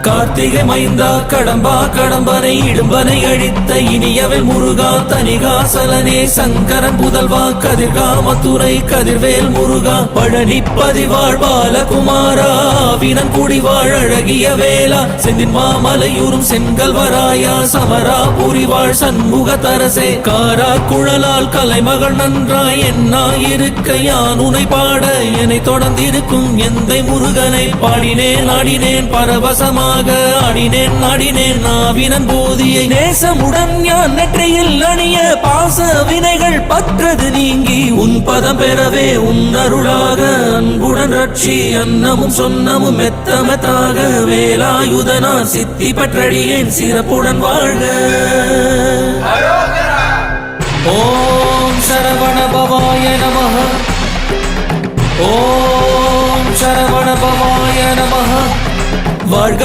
கார்த்திகை மைந்தா கடம்பா கடம்பனை இடும்பனை அழித்த இனியவள் முருகா தனிகாசலனே சங்கரன் புதல்வா கதிர்காமத்துறை கதிர்வேல் முருகா பழனி பதிவாழ் பாலகுமாரா வினன் குடிவாழ் அழகிய வேளா செந்தின் மாமலையூரும் செங்கல்வராயா சமரா புரிவாழ் சண்முக தரசே காரா குழலால் கலைமகள் நன்றாய் என்னாயிருக்க யான் உனை பாட என்னை தொடர்ந்திருக்கும் எந்தை முருகனை பாடினேன் ஆடினேன் பரவசமாக ஆடினேன் ஆடினேன் நாவினன் போதியை நேசமுடன் யான் நெற்றியில் அணிய பாச வினைகள் பற்றது நீங்கி உன் பதம் பெறவே உன் அருளாக அன்புடன் ரட்சி அன்னமும் சொன்னமும் மெத்தமெத்தாக வேலாயுதனா சித்தி பற்றடியேன் சிறப்புடன் வாழ்க. ஓம் சரவண பவாய நமஹ. ஓம் சரவண பவாய நமஹ. வாழ்க.